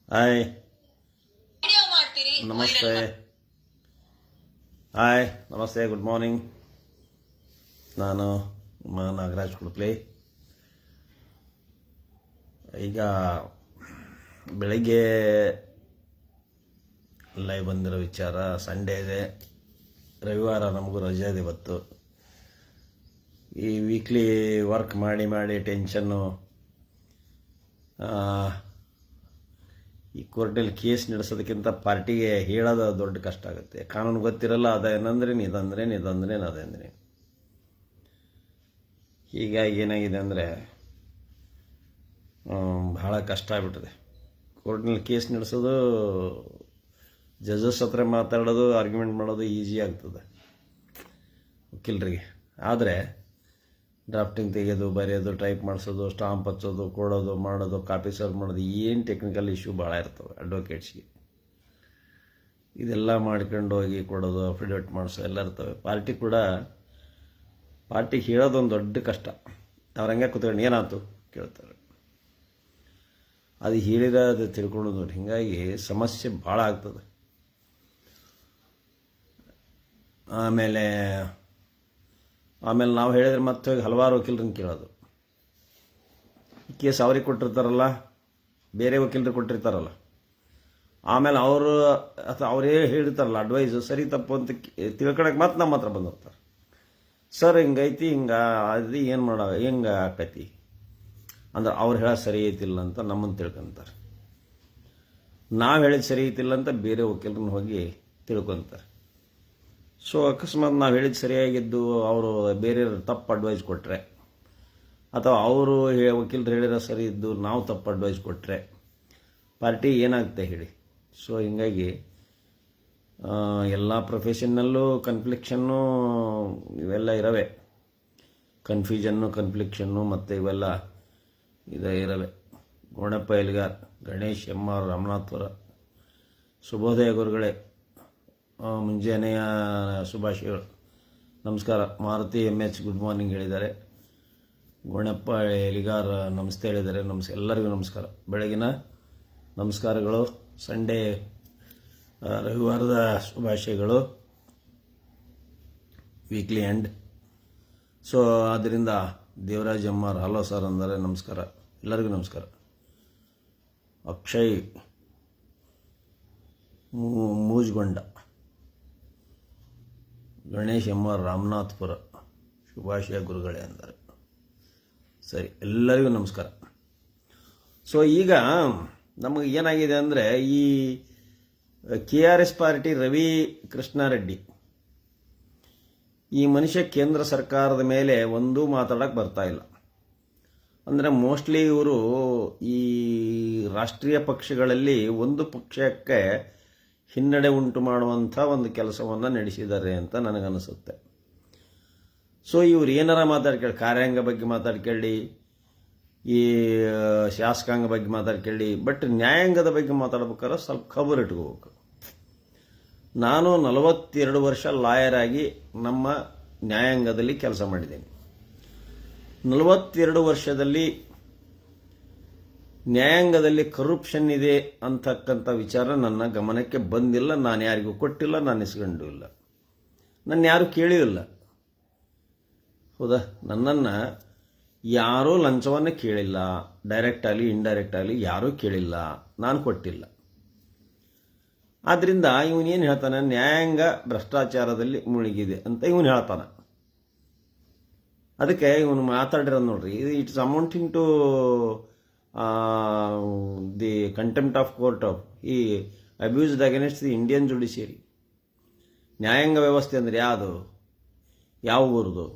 Hi ನಮಸ್ತೆ. Hi ನಮಸ್ತೆ, good morning. ನಾನು ನಾಗರಾಜ್ ಕುಡ್ಪ್ಲಿ. ಈಗ ಬೆಳಗ್ಗೆ ಲೈವ್ ಬಂದಿರೋ ವಿಚಾರ, ಸಂಡೇ ಇದೆ, ರವಿವಾರ, ನಮಗೂ ರಜೆ ಇದೆ ಇವತ್ತು. ಈ ವೀಕ್ಲಿ ವರ್ಕ್ ಮಾಡಿ ಮಾಡಿ ಟೆನ್ಷನ್ನು. ಈ ಕೋರ್ಟಲ್ಲಿ ಕೇಸ್ ನಡೆಸೋದಕ್ಕಿಂತ ಪಾರ್ಟಿಗೆ ಹೇಳೋದು ದೊಡ್ಡ ಕಷ್ಟ ಆಗುತ್ತೆ. ಕಾನೂನು ಗೊತ್ತಿರಲ್ಲ, ಅದೇನಂದ್ರೇನು ಇದಂದ್ರೇನು ಇದಂದ್ರೇನು ಅದೇಂದ್ರೇನು. ಹೀಗಾಗಿ ಏನಾಗಿದೆ ಅಂದರೆ ಬಹಳ ಕಷ್ಟ ಆಗ್ಬಿಟ್ಟಿದೆ. ಕೋರ್ಟ್ನಲ್ಲಿ ಕೇಸ್ ನಡೆಸೋದು, ಜಡ್ಜಸ್ ಹತ್ರ ಮಾತಾಡೋದು, ಆರ್ಗ್ಯುಮೆಂಟ್ ಮಾಡೋದು ಈಸಿ ಆಗ್ತದೆ ವಕೀಲರಿಗೆ. ಆದರೆ ಡ್ರಾಫ್ಟಿಂಗ್ ತೆಗೆಯೋದು, ಬರೆಯೋದು, ಟೈಪ್ ಮಾಡಿಸೋದು, ಸ್ಟಾಂಪ್ ಹಚ್ಚೋದು, ಕೊಡೋದು, ಮಾಡೋದು, ಕಾಪಿ ಸರ್ವ್ ಮಾಡೋದು, ಏನು ಟೆಕ್ನಿಕಲ್ ಇಶ್ಯೂ ಭಾಳ ಇರ್ತವೆ ಅಡ್ವೊಕೇಟ್ಸ್ಗೆ. ಇದೆಲ್ಲ ಮಾಡ್ಕೊಂಡು ಹೋಗಿ ಕೊಡೋದು, ಅಫಿಡೇವಿಟ್ ಮಾಡಿಸೋ ಎಲ್ಲ ಇರ್ತವೆ. ಪಾರ್ಟಿಗೆ ಹೇಳೋದೊಂದು ದೊಡ್ಡ ಕಷ್ಟ. ಅವ್ರು ಹಂಗೆ ಕೂತ್ಕೊಂಡು ಏನಾಯ್ತು ಕೇಳ್ತಾರೆ. ಅದು ಹೇಳಿರೋದು ತಿಳ್ಕೊಂಡು ನೋಡಿ, ಹೀಗಾಗಿ ಸಮಸ್ಯೆ ಭಾಳ ಆಗ್ತದೆ. ಆಮೇಲೆ ನಾವು ಹೇಳಿದ್ರೆ ಮತ್ತೆ ಹಲವಾರು ವಕೀಲರನ್ನ ಕೇಳೋದು. ಈ ಕೇಸ್ ಅವ್ರಿಗೆ ಕೊಟ್ಟಿರ್ತಾರಲ್ಲ, ಬೇರೆ ವಕೀಲರು ಕೊಟ್ಟಿರ್ತಾರಲ್ಲ, ಆಮೇಲೆ ಅವರು ಅಥವಾ ಅವರೇ ಹೇಳಿರ್ತಾರಲ್ಲ ಅಡ್ವೈಸು, ಸರಿ ತಪ್ಪು ಅಂತ ತಿಳ್ಕೊಳಕ್ಕೆ ಮತ್ತೆ ನಮ್ಮ ಹತ್ರ ಬಂದಿರ್ತಾರೆ. ಸರ್ ಹಿಂಗೈತಿ, ಅದು ಏನು ಮಾಡೋ, ಹೆಂಗೆ ಆಕೈತಿ ಅಂದ್ರೆ ಅವ್ರು ಹೇಳೋದು ಸರಿ ಐತಿಲ್ಲ ಅಂತ ನಮ್ಮನ್ನು ತಿಳ್ಕೊತಾರೆ. ನಾವು ಹೇಳಿದ ಸರಿ ಐತಿಲ್ಲ ಅಂತ ಬೇರೆ ವಕೀಲರನ್ನ ಹೋಗಿ ತಿಳ್ಕೊತಾರೆ. ಸೊ ಅಕಸ್ಮಾತ್ ನಾವು ಹೇಳಿದ್ದು ಸರಿಯಾಗಿದ್ದು ಅವರು ಬೇರೆ ತಪ್ಪು ಅಡ್ವೈಸ್ ಕೊಟ್ಟರೆ, ಅಥವಾ ಅವರು ವಕೀಲರು ಹೇಳಿರೋ ಸರಿ ಇದ್ದು ನಾವು ತಪ್ಪು ಅಡ್ವೈಸ್ ಕೊಟ್ಟರೆ ಪಾರ್ಟಿ ಏನಾಗುತ್ತೆ ಹೇಳಿ. ಸೊ ಹೀಗಾಗಿ ಎಲ್ಲ ಪ್ರೊಫೆಷನ್ನಲ್ಲೂ ಕನ್ಫ್ಲಿಕ್ಷನ್ನು ಇವೆಲ್ಲ ಇರವೆ. ಕನ್ಫ್ಯೂಷನ್ನು ಮತ್ತು ಇವೆಲ್ಲ ಇರವೆ. ಗೋಣಪ್ಪ ಎಲ್ಗಾರ್, ಗಣೇಶ್ ಎಂ.ಆರ್. ರಾಮನಾಥ್ಪುರ, ಶುಭೋದಯ ಗುರುಗಳೇ, ಮುಂಜಾನೆಯ ಶುಭಾಶಯಗಳು, ನಮಸ್ಕಾರ. ಮಾರುತಿ ಎಮ್.ಎಚ್. ಗುಡ್ ಮಾರ್ನಿಂಗ್ ಹೇಳಿದ್ದಾರೆ. ಗೋಣಪ್ಪ ಎಲಿಗಾರ್ ನಮಸ್ತೆ ಹೇಳಿದ್ದಾರೆ. ಎಲ್ಲರಿಗೂ ನಮಸ್ಕಾರ, ಬೆಳಗಿನ ನಮಸ್ಕಾರಗಳು. ಸಂಡೇ, ರವಿವಾರದ ಶುಭಾಶಯಗಳು, ವೀಕ್ಲಿ ಎಂಡ್. ಸೊ ಆದ್ದರಿಂದ ದೇವರಾಜ್ ಎಂ.ಆರ್. ಹಲೋ ಸರ್ ಅಂದರೆ ನಮಸ್ಕಾರ, ಎಲ್ಲರಿಗೂ ನಮಸ್ಕಾರ. ಅಕ್ಷಯ್ ಮೂಜ್ಗೊಂಡ, ಗಣೇಶ್ ಎಂ.ಆರ್. ರಾಮನಾಥ್ಪುರ, ಶುಭಾಶಯ ಗುರುಗಳೇ ಅಂತಾರೆ. ಸರಿ, ಎಲ್ಲರಿಗೂ ನಮಸ್ಕಾರ. ಸೊ ಈಗ ನಮಗೆ ಏನಾಗಿದೆ ಅಂದರೆ, ಈ KRS ಪಾರ್ಟಿ ರವಿ ಕೃಷ್ಣಾರೆಡ್ಡಿ ಈ ಮನುಷ್ಯ ಕೇಂದ್ರ ಸರ್ಕಾರದ ಮೇಲೆ ಒಂದೂ ಮಾತಾಡೋಕ್ಕೆ ಬರ್ತಾ ಇಲ್ಲ. ಅಂದರೆ ಮೋಸ್ಟ್ಲಿ ಇವರು ಈ ರಾಷ್ಟ್ರೀಯ ಪಕ್ಷಗಳಲ್ಲಿ ಒಂದು ಪಕ್ಷಕ್ಕೆ ಹಿನ್ನಡೆ ಉಂಟು ಮಾಡುವಂಥ ಒಂದು ಕೆಲಸವನ್ನು ನಡೆಸಿದ್ದಾರೆ ಅಂತ ನನಗನ್ನಿಸುತ್ತೆ. ಸೊ ಇವ್ರು ಏನಾರ ಮಾತಾಡ್ಕೊಳ್ಳಿ, ಕಾರ್ಯಾಂಗ ಬಗ್ಗೆ ಮಾತಾಡ್ಕೊಳ್ಳಿ, ಈ ಶಾಸಕಾಂಗ ಬಗ್ಗೆ ಮಾತಾಡ್ಕೊಳ್ಳಿ, ಬಟ್ ನ್ಯಾಯಾಂಗದ ಬಗ್ಗೆ ಮಾತಾಡ್ಬೇಕಾದ್ರೆ ಸ್ವಲ್ಪ ಖಬರ್ ಇಟ್ಕೋಬೇಕು. ನಾನು 42 ವರ್ಷ ಲಾಯರ್ ಆಗಿ ನಮ್ಮ ನ್ಯಾಯಾಂಗದಲ್ಲಿ ಕೆಲಸ ಮಾಡಿದ್ದೇನೆ. 42 ವರ್ಷದಲ್ಲಿ ನ್ಯಾಯಾಂಗದಲ್ಲಿ ಕರಪ್ಷನ್ ಇದೆ ಅಂತಕ್ಕಂಥ ವಿಚಾರ ನನ್ನ ಗಮನಕ್ಕೆ ಬಂದಿಲ್ಲ. ನಾನು ಯಾರಿಗೂ ಕೊಟ್ಟಿಲ್ಲ, ನಾನು ಇಸ್ಕೊಂಡು ಇಲ್ಲ, ನನ್ನ ಯಾರೂ ಕೇಳಿಲ್ಲ. ಹೌದಾ, ನನ್ನನ್ನು ಯಾರೂ ಲಂಚವನ್ನು ಕೇಳಿಲ್ಲ, ಡೈರೆಕ್ಟ್ ಆಗಲಿ ಇಂಡೈರೆಕ್ಟ್ ಆಗಲಿ ಯಾರೂ ಕೇಳಿಲ್ಲ, ನಾನು ಕೊಟ್ಟಿಲ್ಲ. ಆದ್ದರಿಂದ ಇವನೇನು ಹೇಳ್ತಾನೆ, ನ್ಯಾಯಾಂಗ ಭ್ರಷ್ಟಾಚಾರದಲ್ಲಿ ಮುಳುಗಿದೆ ಅಂತ ಇವನು ಹೇಳ್ತಾನೆ. ಅದಕ್ಕೆ ಇವನು ಮಾತಾಡಿರೋದು ನೋಡ್ರಿ, it's amounting to the contempt of court of ಈ abused against the Indian judiciary. ನ್ಯಾಯಾಂಗ ವ್ಯವಸ್ಥೆ ಅಂದರೆ ಯಾವುದು, ಯಾವ ಊರದು?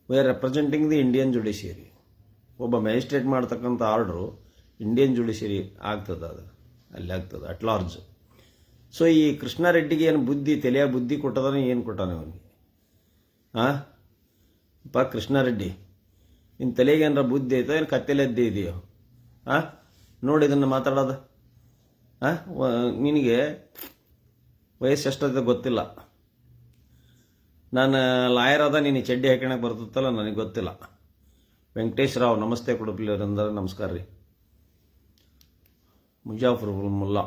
We are representing the Indian judiciary. ಒಬ್ಬ ಮ್ಯಾಜಿಸ್ಟ್ರೇಟ್ ಮಾಡ್ತಕ್ಕಂಥ ಆರ್ಡ್ರು ಇಂಡಿಯನ್ ಜುಡಿಷಿಯರಿ ಆಗ್ತದೆ, ಅದು ಅಲ್ಲಿ ಆಗ್ತದೆ ಅಟ್ ಲಾರ್ಜ್. ಸೊ ಈ ಕೃಷ್ಣಾರೆಡ್ಡಿಗೆ ಏನು ಬುದ್ಧಿ, ತಲೆಯ ಬುದ್ಧಿ ಕೊಟ್ಟದಾನೆ, ಏನು ಕೊಟ್ಟಾನೆ ಅವನಿಗೆ? ಕೃಷ್ಣಾರೆಡ್ಡಿ, ನಿನ್ನ ತಲೆಗೆ ಏನಾರ ಬುದ್ಧಿ ಐತೋ, ಏನು ಕತ್ತೆಲೆದ್ದೇ ಇದೆಯೋ? ನೋಡಿ ಇದನ್ನು ಮಾತಾಡೋದು. ನಿನಗೆ ವಯಸ್ಸು ಎಷ್ಟೈತೆ ಗೊತ್ತಿಲ್ಲ. ನಾನು ಲಾಯರ್ ಆದ ನೀನು ಚಡ್ಡಿ ಹಾಕೋಣಕ್ಕೆ ಬರ್ತತ್ತಲ್ಲ, ನನಗೆ ಗೊತ್ತಿಲ್ಲ. ವೆಂಕಟೇಶ್ ರಾವ್ ನಮಸ್ತೆ ಕೊಡಪ್ಲಿ ಅಂದರೆ ನಮಸ್ಕಾರ ರೀ. ಮುಜಾಫರ್ ಮುಲ್ಲಾ,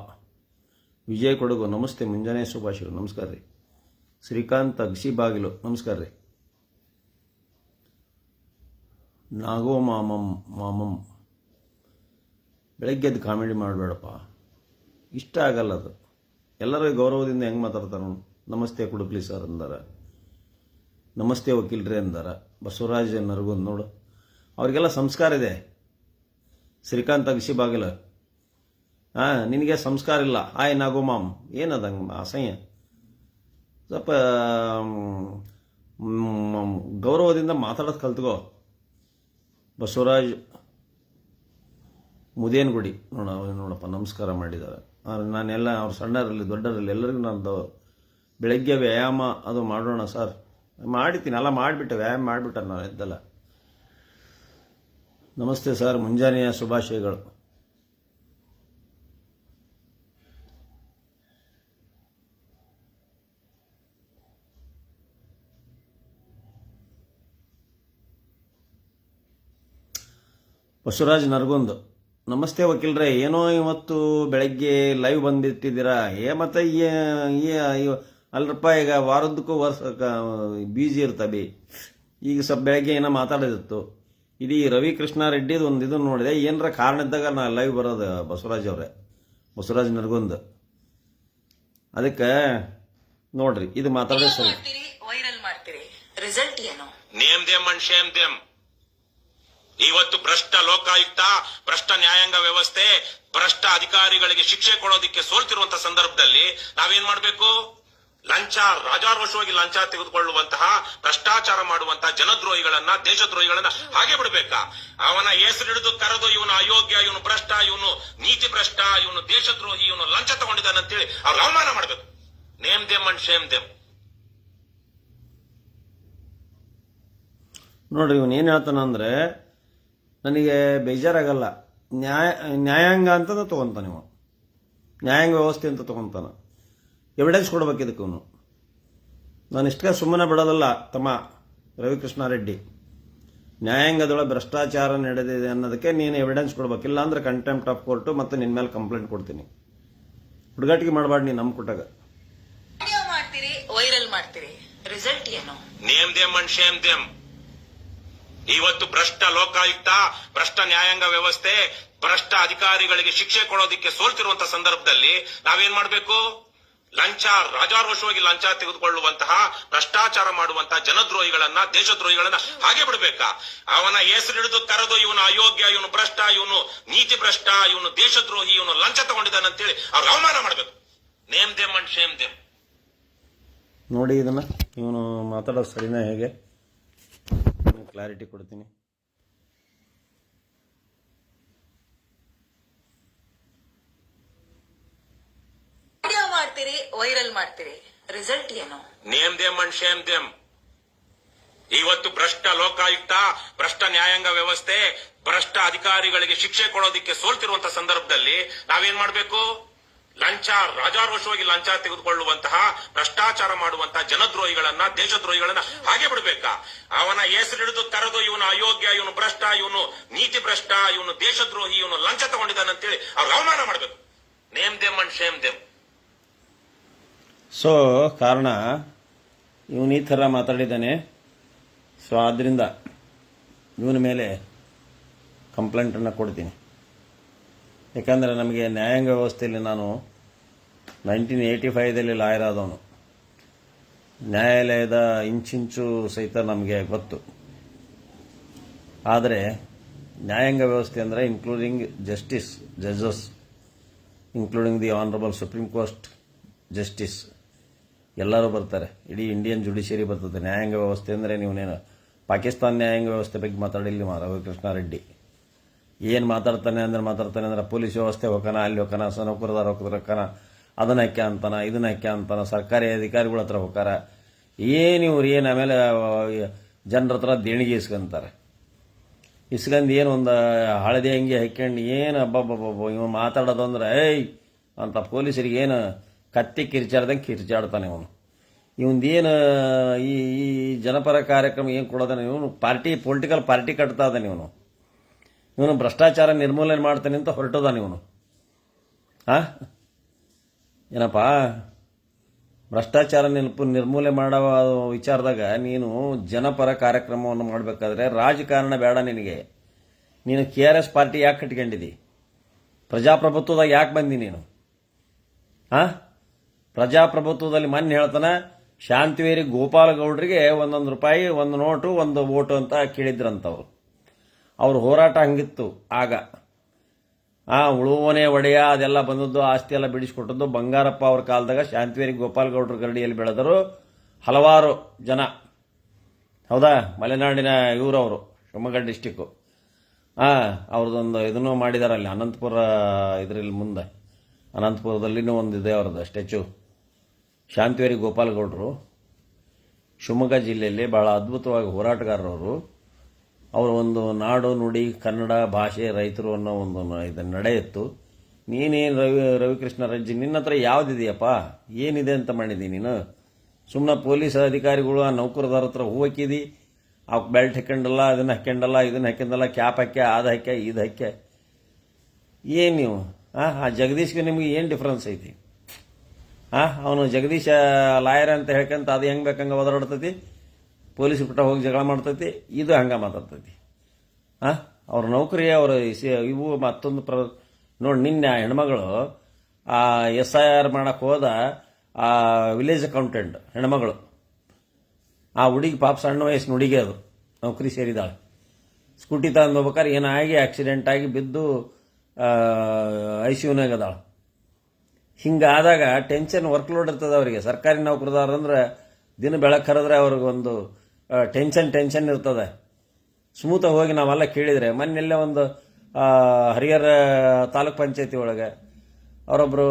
ವಿಜಯ್ ಕೊಡಗು ನಮಸ್ತೆ, ಮುಂಜಾನೆ ಶುಭಾಶಯಗಳು, ನಮಸ್ಕಾರ ರೀ. ಶ್ರೀಕಾಂತ್ ಅಗಸಿ ಬಾಗಿಲು, ನಮಸ್ಕಾರ ರೀ. ನಾಗೋ ಮಾಮಂ ಬೆಳಗ್ಗೆ ಎದ್ದು ಕಾಮಿಡಿ ಮಾಡಬೇಡಪ್ಪ, ಇಷ್ಟ ಆಗಲ್ಲ ಅದು. ಎಲ್ಲರೂ ಗೌರವದಿಂದ ಹೆಂಗೆ ಮಾತಾಡ್ತಾರೆ. ನಮಸ್ತೆ ಕುಡುಪ್ಲಿ ಸರ್ ಅಂದಾರ, ನಮಸ್ತೆ ವಕೀಲ್ರೇ ಅಂದಾರ. ಬಸವರಾಜ್ ನರಗುಂದ್ ನೋಡು, ಅವ್ರಿಗೆಲ್ಲ ಸಂಸ್ಕಾರ ಇದೆ. ಶ್ರೀಕಾಂತ್ ಅಗಸಿ ಬಾಗಿಲು, ನಿನಗೆ ಸಂಸ್ಕಾರ ಇಲ್ಲ. ಆಯ್ ನಾಗೋ ಮಾಮ್, ಏನದಂಗೆ ಅಸಹ್ಯ. ಸ್ವಲ್ಪ ಗೌರವದಿಂದ ಮಾತಾಡೋದು ಕಲ್ತ್ಕೋ. ಬಸವರಾಜ್ ಮುದೇನಗುಡಿ ನೋಡಪ್ಪ, ನಮಸ್ಕಾರ ಮಾಡಿದ್ದಾರೆ. ನಾನೆಲ್ಲ ಅವ್ರು ಸಣ್ಣರಲ್ಲಿ ದೊಡ್ಡರಲ್ಲಿ ಎಲ್ಲರಿಗೂ ನಾನು ಬೆಳಗ್ಗೆ ವ್ಯಾಯಾಮ ಅದು ಮಾಡೋಣ ಸರ್, ಮಾಡಿದ್ದೀನಿ, ಎಲ್ಲ ಮಾಡಿಬಿಟ್ಟೆ, ವ್ಯಾಯಾಮ ಮಾಡಿಬಿಟ್ಟೆ ನಾನು ಎದ್ದಲ್ಲ. ನಮಸ್ತೆ ಸರ್, ಮುಂಜಾನೆಯ ಶುಭಾಶಯಗಳು. ಬಸವರಾಜ್ ನರಗುಂದ್, ನಮಸ್ತೆ ವಕೀಲ್ರೆ, ಏನೋ ಇವತ್ತು ಬೆಳಗ್ಗೆ ಲೈವ್ ಬಂದ್ಬಿಟ್ಟಿದ್ದೀರಾ. ಮತ್ತೆ ಅಲ್ರಪ್ಪ, ಈಗ ವಾರದಕ್ಕೂ ಬೀಜಿ ಇರ್ತವೆ. ಈಗ ಸ್ವಲ್ಪ ಬೆಳಗ್ಗೆ ಏನೋ ಮಾತಾಡೋದಿತ್ತು. ಇದು ರವಿ ಕೃಷ್ಣಾರೆಡ್ಡಿದು ಒಂದು ಇದನ್ನು ನೋಡಿದೆ, ಏನರ ಕಾರಣ ಇದ್ದಾಗ ನಾ ಲೈವ್ ಬರೋದು ಬಸವರಾಜ್ ಅವರೇ, ಬಸವರಾಜ್ ನರಗುಂದ್. ಅದಕ್ಕೆ ನೋಡ್ರಿ, ಇದು ಮಾತಾಡೋದು ಸರಿ. ವೈರಲ್ ಮಾಡ್ತೀರಿ, ರಿಸಲ್ಟ್ ಏನು? Name them and shame them. ಇವತ್ತು ಭ್ರಷ್ಟ ಲೋಕಾಯುಕ್ತ, ಭ್ರಷ್ಟ ನ್ಯಾಯಾಂಗ ವ್ಯವಸ್ಥೆ, ಭ್ರಷ್ಟ ಅಧಿಕಾರಿಗಳಿಗೆ ಶಿಕ್ಷೆ ಕೊಡೋದಿಕ್ಕೆ ಸೋಲ್ತಿರುವಂತಹ ಸಂದರ್ಭದಲ್ಲಿ ನಾವೇನ್ ಮಾಡ್ಬೇಕು? ಲಂಚ, ರಾಜಾರೋಷವಾಗಿ ಲಂಚ ತೆಗೆದುಕೊಳ್ಳುವಂತಹ, ಭ್ರಷ್ಟಾಚಾರ ಮಾಡುವಂತಹ ಜನದ್ರೋಹಿಗಳನ್ನ, ದೇಶದ್ರೋಹಿಗಳನ್ನ ಹಾಗೆ ಬಿಡ್ಬೇಕಾ? ಅವನ ಹೆಸರು ಹಿಡಿದು ಕರೆದು ಇವನು ಅಯೋಗ್ಯ, ಇವನು ಭ್ರಷ್ಟ, ಇವನು ನೀತಿ ಭ್ರಷ್ಟ, ಇವನು ದೇಶದ್ರೋಹಿ, ಇವನು ಲಂಚ ತಗೊಂಡಿದ್ದಾನೆ ಅಂತೇಳಿ ಅವ್ರು ಅವಮಾನ ಮಾಡ್ಬೇಕು. Name them and shame them. ನೋಡ್ರಿ, ಇವನು ಏನು ಹೇಳ್ತಾನಂದ್ರೆ, ನನಗೆ ಬೇಜಾರಾಗಲ್ಲ. ನ್ಯಾಯಾಂಗ ಅಂತ ತೊಗೊತಾನೆ ಇವ, ನ್ಯಾಯಾಂಗ ವ್ಯವಸ್ಥೆ ಅಂತ ತೊಗೊತಾನೆ. ಎವಿಡೆನ್ಸ್ ಕೊಡ್ಬೇಕು ಇದಕ್ಕೆ ಅವನು. ನಾನು ಇಷ್ಟಕ್ಕೆ ಸುಮ್ಮನೆ ಬಿಡೋದಲ್ಲ ತಮ್ಮ ರವಿಕೃಷ್ಣಾರೆಡ್ಡಿ. ನ್ಯಾಯಾಂಗದೊಳಗೆ ಭ್ರಷ್ಟಾಚಾರ ನಡೆದಿದೆ ಅನ್ನೋದಕ್ಕೆ ನೀನು ಎವಿಡೆನ್ಸ್ ಕೊಡ್ಬೇಕಿಲ್ಲ ಅಂದ್ರೆ ಕಂಟೆಂಪ್ಟ್ ಆಫ್ ಕೋರ್ಟು ಮತ್ತು ನಿನ್ನ ಮೇಲೆ ಕಂಪ್ಲೇಂಟ್ ಕೊಡ್ತೀನಿ. ಹುಡುಗಾಟಿಗೆ ಮಾಡಬಾರ್ದು ನೀನು ನಮ್ಮ ಕೊಟ್ಟಾಗ. ವಿಡಿಯೋ ಮಾಡ್ತೀರಿ, ವೈರಲ್ ಮಾಡ್ತೀರಿ, ರಿಸಲ್ಟ್ ಏನು? Name them and shame them. ಇವತ್ತು ಭ್ರಷ್ಟ ಲೋಕಾಯುಕ್ತ, ಭ್ರಷ್ಟ ನ್ಯಾಯಾಂಗ ವ್ಯವಸ್ಥೆ, ಭ್ರಷ್ಟ ಅಧಿಕಾರಿಗಳಿಗೆ ಶಿಕ್ಷೆ ಕೊಡೋದಿಕ್ಕೆ ಸೋಲ್ತಿರುವಂತಹ ಸಂದರ್ಭದಲ್ಲಿ ನಾವೇನ್ ಮಾಡ್ಬೇಕು? ಲಂಚ, ರಾಜಾರೋಷವಾಗಿ ಲಂಚ ತೆಗೆದುಕೊಳ್ಳುವಂತಹ, ಭ್ರಷ್ಟಾಚಾರ ಮಾಡುವಂತಹ ಜನದ್ರೋಹಿಗಳನ್ನ, ದೇಶದ್ರೋಹಿಗಳನ್ನ ಹಾಗೆ ಬಿಡ್ಬೇಕಾ? ಅವನ ಹೆಸರು ಹಿಡಿದು ಕರೆದು ಇವನು ಅಯೋಗ್ಯ, ಇವನು ಭ್ರಷ್ಟ, ಇವನು ನೀತಿ ಭ್ರಷ್ಟ, ಇವನು ದೇಶದ್ರೋಹಿ, ಇವನು ಲಂಚ ತಗೊಂಡಿದ್ದಾನೆ ಅಂತೇಳಿ ಅವ್ರು ಅವಮಾನ ಮಾಡ್ಬೇಕು. Name them and shame them. ನೋಡಿ, ಇದನ್ನ ಇವನು ಮಾತಾಡೋದು ಸರಿನಾ? ಹೇಗೆ ಕ್ಲಾರಿಟಿ ಕೊಡ್ತೀನಿ. ವಿಡಿಯೋ ಮಾಡ್ತೀರಿ, ವೈರಲ್ ಮಾಡ್ತೀರಿ, ರಿಸಲ್ಟ್ ಏನು? Name them and shame them. ಇವತ್ತು ಭ್ರಷ್ಟ ಲೋಕಾಯುಕ್ತ, ಭ್ರಷ್ಟ ನ್ಯಾಯಾಂಗ ವ್ಯವಸ್ಥೆ, ಭ್ರಷ್ಟ ಅಧಿಕಾರಿಗಳಿಗೆ ಶಿಕ್ಷೆ ಕೊಡೋದಿಕ್ಕೆ ಸೋಲ್ತಿರುವಂತಹ ಸಂದರ್ಭದಲ್ಲಿ ನಾವೇನ್ ಮಾಡ್ಬೇಕು? ಲಂಚ, ರಾಜಾರೋಷವಾಗಿ ಲಂಚ ತೆಗೆದುಕೊಳ್ಳುವಂತಹ, ಭ್ರಷ್ಟಾಚಾರ ಮಾಡುವಂತಹ ಜನದ್ರೋಹಿಗಳನ್ನ, ದೇಶದ್ರೋಹಿಗಳನ್ನ ಹಾಗೆ ಬಿಡ್ಬೇಕಾ? ಅವನ ಹೆಸರು ಹಿಡಿದು ಕರೆದು ಇವನು ಅಯೋಗ್ಯ, ಇವನು ಭ್ರಷ್ಟ, ಇವನು ನೀತಿ ಭ್ರಷ್ಟ, ಇವನು ದೇಶದ್ರೋಹಿ, ಇವನು ಲಂಚ ತಗೊಂಡಿದ್ದಾನೆ ಅಂತೇಳಿ ಅವ್ರು ಅವಮಾನ ಮಾಡ್ಬೇಕು. Name them and shame them. So ಕಾರಣ ಇವನು ಈ ಥರ ಮಾತಾಡಿದ್ದಾನೆ. ಸೊ ಆದ್ದರಿಂದ ಇವನ ಮೇಲೆ ಕಂಪ್ಲೇಂಟನ್ನು ಕೊಡ್ತೀನಿ. ಯಾಕಂದರೆ ನಮಗೆ ನ್ಯಾಯಾಂಗ ವ್ಯವಸ್ಥೆಯಲ್ಲಿ ನಾನು 1985ದಲ್ಲಿ ಲಾಯರ್ ಆದವನು. ನ್ಯಾಯಾಲಯದ ಇಂಚಿಂಚು ಸಹಿತ ನಮಗೆ ಗೊತ್ತು. ಆದರೆ ನ್ಯಾಯಾಂಗ ವ್ಯವಸ್ಥೆ ಅಂದರೆ including justice, judges, including the honourable supreme court justice, ಎಲ್ಲರೂ ಬರ್ತಾರೆ. ಇಡೀ ಇಂಡಿಯನ್ ಜುಡಿಷಿಯರಿ ಬರ್ತದೆ. ನ್ಯಾಯಾಂಗ ವ್ಯವಸ್ಥೆ ಅಂದರೆ ನೀವನೇನು ಪಾಕಿಸ್ತಾನ ನ್ಯಾಯಾಂಗ ವ್ಯವಸ್ಥೆ ಬಗ್ಗೆ ಮಾತಾಡಿಲ್ಲ ರವಿಕೃಷ್ಣಾರೆಡ್ಡಿ. ಏನು ಮಾತಾಡ್ತಾನೆ ಅಂದ್ರೆ ಪೊಲೀಸ್ ವ್ಯವಸ್ಥೆ ಹೋಗೋಣ, ಅಲ್ಲಿ ಹೋಗೋಣ, ನೌಕರದಾರ ಹೋಗೋಣ, ಅದನ್ನ ಹಾಕ್ಯ ಅಂತಾನ, ಇದನ್ನ ಹಾಕ್ಯ ಅಂತಾನ, ಸರ್ಕಾರಿ ಅಧಿಕಾರಿಗಳ ಹತ್ರ ಹೋಗಾರ. ಇವ್ರು ಏನು ಆಮೇಲೆ ಜನರ ಹತ್ರ ದೇಣಿಗೆ ಇಸ್ಕೊಂತಾರೆ. ಇಸ್ಕೊಂಡು ಏನು ಒಂದು ಹಳದಿ ಅಂಗಿ ಹಾಕ್ಯಂಡು ಏನು ಹಬ್ಬ ಇವ ಮಾತಾಡೋದು ಅಂದ್ರೆ ಏಯ್ ಅಂತ ಪೊಲೀಸರಿಗೆ ಏನು ಕತ್ತಿ ಕಿರ್ಚಾಡ್ದಂಗೆ ಕಿರ್ಚಾಡ್ತಾನೆ ಇವನು. ಇವಂದೇನು ಈ ಜನಪರ ಕಾರ್ಯಕ್ರಮ ಏನು ಕೊಡೋದಾನೆ ಇವನು, ಪೊಲಿಟಿಕಲ್ ಪಾರ್ಟಿ ಕಟ್ತಾ ಇದ್ದಾನೆ ಇವನು ಭ್ರಷ್ಟಾಚಾರ ನಿರ್ಮೂಲನೆ ಮಾಡ್ತಾನೆ ಅಂತ ಹೊರಟೋದಾನೆ ಇವನು. ಏನಪ್ಪ ಭ್ರಷ್ಟಾಚಾರ ನಿರ್ಮೂಲನೆ ಮಾಡೋ ವಿಚಾರದಾಗ ನೀನು ಜನಪರ ಕಾರ್ಯಕ್ರಮವನ್ನು ಮಾಡಬೇಕಾದ್ರೆ ರಾಜಕಾರಣ ಬೇಡ ನಿನಗೆ. ನೀನು KRS ಪಾರ್ಟಿ ಯಾಕೆ ಕಟ್ಕೊಂಡಿದ್ದಿ? ಪ್ರಜಾಪ್ರಭುತ್ವದಾಗ ಯಾಕೆ ಬಂದಿ ನೀನು? ಪ್ರಜಾಪ್ರಭುತ್ವದಲ್ಲಿ ಮೊನ್ನೆ ಹೇಳ್ತಾನೆ ಶಾಂತಿವೇರಿ ಗೋಪಾಲಗೌಡರಿಗೆ ₹1 ಒಂದು ನೋಟು ಒಂದು ವೋಟು ಅಂತ ಕೇಳಿದ್ರಂತವ್ರು. ಅವ್ರ ಹೋರಾಟ ಹಂಗಿತ್ತು ಆಗ. ಉಳುವನೆ ಒಡೆಯ ಅದೆಲ್ಲ ಬಂದದ್ದು, ಆಸ್ತಿ ಎಲ್ಲ ಬಿಡಿಸ್ಕೊಟ್ಟದ್ದು ಬಂಗಾರಪ್ಪ ಅವ್ರ ಕಾಲದಾಗ. ಶಾಂತಿವೇರಿ ಗೋಪಾಲಗೌಡರ ಗರಡಿಯಲ್ಲಿ ಬೆಳೆದರು ಹಲವಾರು ಜನ. ಹೌದಾ? ಮಲೆನಾಡಿನ ಇವರವರು, ಶಿವಮೊಗ್ಗ ಡಿಸ್ಟಿಕ್ಕು. ಅವ್ರದ್ದೊಂದು ಇದನ್ನು ಮಾಡಿದಾರಲ್ಲಿ ಅನಂತಪುರ ಇದರಲ್ಲಿ ಮುಂದೆ ಅನಂತಪುರದಲ್ಲಿನೂ ಒಂದಿದೆ ಅವ್ರದ್ದು ಸ್ಟ್ಯಾಚ್ಯೂ. ಶಾಂತಿವೇರಿ ಗೋಪಾಲಗೌಡರು ಶಿವಮೊಗ್ಗ ಜಿಲ್ಲೆಯಲ್ಲಿ ಬಹಳ ಅದ್ಭುತವಾಗಿ ಹೋರಾಟಗಾರರವರು. ಅವರು ಒಂದು ನಾಡು ನುಡಿ ಕನ್ನಡ ಭಾಷೆ ರೈತರು ಅನ್ನೋ ಒಂದು ಇದನ್ನು ನಡೆಯಿತ್ತು. ನೀನೇನು ರವಿಕೃಷ್ಣ ರಜ್ಜಿ, ನಿನ್ನ ಹತ್ರ ಯಾವುದಿದೆಯಪ್ಪ? ಏನಿದೆ ಅಂತ ಮಾಡಿದಿ ನೀನು? ಸುಮ್ಮನೆ ಪೊಲೀಸ್ ಅಧಿಕಾರಿಗಳು ಆ ನೌಕರದಾರ ಹತ್ರ ಹೂ ಹಾಕಿದಿ, ಅವ್ಕೆ ಬೆಲ್ಟ್ ಹಾಕೊಂಡಲ್ಲ, ಅದನ್ನು ಹಾಕೊಂಡಲ್ಲ, ಇದನ್ನು ಹಾಕೊಂಡಲ್ಲ, ಕ್ಯಾಪ್ ಹಾಕ್ಯ, ಅದು ಹಾಕ್ಯ, ಇದು ಹಾಕ್ಯ. ಏನು ನೀವು ಆ ಜಗದೀಶ್ಗೆ ನಿಮ್ಗೆ ಏನು ಡಿಫ್ರೆನ್ಸ್ ಐತಿ? ಅವನು ಜಗದೀಶ ಲಾಯರ್ ಅಂತ ಹೇಳ್ಕಂತ ಅದು ಹೆಂಗೆ ಬೇಕಂಗೆ ಒದರಾಡ್ತೈತಿ, ಪೊಲೀಸ್ ಬಿಟ್ಟ ಹೋಗಿ ಜಗಳ ಮಾಡ್ತೈತಿ, ಇದು ಹಂಗೆ ಮಾತಾಡ್ತೈತಿ. ಅವ್ರ ನೌಕರಿ ಅವ್ರ ಇವು ಮತ್ತೊಂದು ನೋಡಿ. ನಿನ್ನೆ ಹೆಣ್ಮಗಳು SIR ಮಾಡಕ್ಕೆ ಹೋದ ವಿಲೇಜ್ ಅಕೌಂಟೆಂಟ್ ಹೆಣ್ಮಗಳು. ಆ ಹುಡುಗಿ ಪಾಪ ಸಣ್ಣ ವಯಸ್ಸಿನ ಹುಡುಗಿ, ಅದು ನೌಕರಿ ಸೇರಿದಾಳೆ. ಸ್ಕೂಟಿ ತಗೊಂಡು ಹೋಗ್ಬೇಕಾದ್ರೆ ಏನಾಗಿ ಆಕ್ಸಿಡೆಂಟ್ ಆಗಿ ಬಿದ್ದು ICUನಾಗ ಅದಾಳ. ಹಿಂಗಾದಾಗ ಟೆನ್ಷನ್ ವರ್ಕ್ಲೋಡ್ ಇರ್ತದೆ ಅವರಿಗೆ. ಸರ್ಕಾರಿ ನೌಕರದಾರ ಅಂದ್ರೆ ದಿನ ಬೆಳಕು ಹರಿದ್ರೆ ಅವ್ರಿಗೊಂದು ಟೆನ್ಷನ್ ಇರ್ತದೆ. ಸ್ಮೂತಾಗಿ ಹೋಗಿ ನಾವೆಲ್ಲ ಕೇಳಿದರೆ, ಮೊನ್ನೆಲ್ಲೇ ಒಂದು ಹರಿಹರ ತಾಲೂಕ್ ಪಂಚಾಯತಿ ಒಳಗೆ ಅವರೊಬ್ಬರು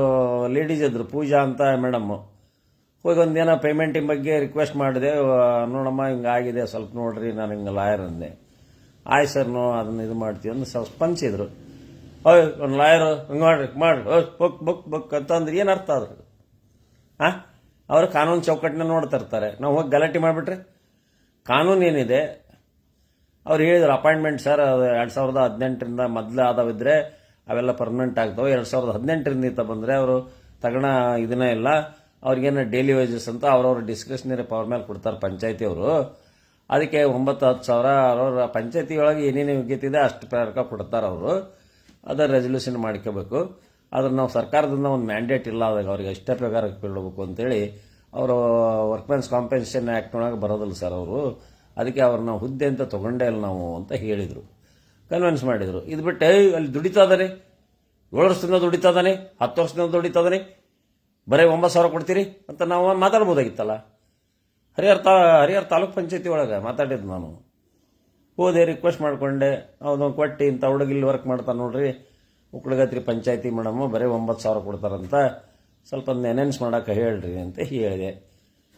ಲೇಡೀಸ್ ಇದ್ರು, ಪೂಜಾ ಅಂತ ಮೇಡಮ್ಮು. ಹೋಗಿ ಒಂದೇನೋ ಪೇಮೆಂಟಿನ ಬಗ್ಗೆ ರಿಕ್ವೆಸ್ಟ್ ಮಾಡಿದೆ. ನೋಡಮ್ಮ ಹಿಂಗಾಗಿದೆ, ಸ್ವಲ್ಪ ನೋಡ್ರಿ, ನಾನು ಹಿಂಗೆ ಲಾಯರ್ ಅಂದೆ. ಆಯ್ತು ಸರ್, ಅದನ್ನು ಇದು ಮಾಡ್ತೀವಿ ಅಂತ ಸ್ಪಂದಿಸಿದ್ರು. ಒಂದು ಲಾಯರು ಹಂಗೆ ಮಾಡ್ರಿ ಬಕ್ ಅಂತಂದ್ರೆ ಏನು ಅರ್ಥ ಆದ್ರೆ? ಅವರು ಕಾನೂನು ಚೌಕಟ್ಟಿನ ನೋಡ್ತಾ ಇರ್ತಾರೆ. ನಾವು ಹೋಗಿ ಗಲಾಟೆ ಮಾಡಿಬಿಟ್ರೆ ಕಾನೂನು ಏನಿದೆ? ಅವ್ರು ಹೇಳಿದ್ರು ಅಪಾಯಿಂಟ್ಮೆಂಟ್ ಸರ್, ಅದು 2018ರಿಂದ ಮೊದಲು ಆದವಿದ್ರೆ ಅವೆಲ್ಲ ಪರ್ಮನೆಂಟ್ ಆಗ್ತಾವೆ. 2018ರಿಂದ ಇತ್ತ ಬಂದರೆ ಅವರು ತಗೋಣ ಇದನ್ನ ಇಲ್ಲ. ಅವ್ರಿಗೇನು ಡೈಲಿ ವೇಜಸ್ ಅಂತ ಅವ್ರವ್ರ ಡಿಸ್ಕ್ರಿಷನರಿ ಪವರ್ ಮೇಲೆ ಕೊಡ್ತಾರೆ ಪಂಚಾಯತಿಯವರು. ಅದಕ್ಕೆ 9-10 ಸಾವಿರ ಅವ್ರವ್ರ ಪಂಚಾಯತಿ ಒಳಗೆ ಏನೇನು ಯೋಗ್ಯತೆ ಇದೆ ಅಷ್ಟು ಪ್ರಕಾರ ಕೊಡ್ತಾರೆ ಅವರು. ಅದರ ರೆಸಲ್ಯೂಷನ್ ಮಾಡ್ಕೋಬೇಕು. ಆದ್ರೆ ನಾವು ಸರ್ಕಾರದಿಂದ ಒಂದು ಮ್ಯಾಂಡೇಟ್ ಇಲ್ಲ, ಅದಾಗ ಅವ್ರಿಗೆ ಅಷ್ಟೇ ಪ್ರಕಾರ ಕೊಡಬೇಕು ಅಂತೇಳಿ ಅವರು ವರ್ಕ್ಮೆನ್ಸ್ ಕಾಂಪೆನ್ಸೇಷನ್ ಆ್ಯಕ್ಟ್ ಒಳಗೆ ಬರೋದಿಲ್ಲ ಸರ್ ಅವರು. ಅದಕ್ಕೆ ಅವ್ರನ್ನ ಹುದ್ದೆ ಅಂತ ತೊಗೊಂಡೇ ಇಲ್ಲ ನಾವು ಅಂತ ಹೇಳಿದರು, ಕನ್ವಿನ್ಸ್ ಮಾಡಿದರು. ಇದು ಬಿಟ್ಟು ಅಲ್ಲಿ ದುಡಿತಾ ಇದ್ದಾನೆ, 7 ವರ್ಷದಿಂದ ದುಡಿತಾ ಇದ್ದಾನೆ, 10 ವರ್ಷದಿಂದ ದುಡಿತಾ ಇದ್ದಾನೆ, ಬರೀ 9,000 ಕೊಡ್ತೀರಿ ಅಂತ ನಾವು ಮಾತಾಡ್ಬೋದಾಗಿತ್ತಲ್ಲ. ಹರಿಹರ ತಾಲೂಕ್ ಪಂಚಾಯತಿ ಒಳಗೆ ಮಾತಾಡಿದ್ದು ನಾನು. ಹೋದೆ, ರಿಕ್ವೆಸ್ಟ್ ಮಾಡಿಕೊಂಡೆ. ಅವನು ಕೊಟ್ಟು ಇಂಥ ಹುಡುಗಿಲ್ಲಿ ವರ್ಕ್ ಮಾಡ್ತಾನೆ ನೋಡ್ರಿ, ಉಕ್ಕಳಗತ್ರಿ ಪಂಚಾಯತಿ ಮೇಡಮು, ಬರೀ 9,000 ಕೊಡ್ತಾರಂತ, ಸ್ವಲ್ಪ ಅನೌನ್ಸ್ ಮಾಡೋಕೆ ಹೇಳ್ರಿ ಅಂತ ಹೇಳಿದೆ.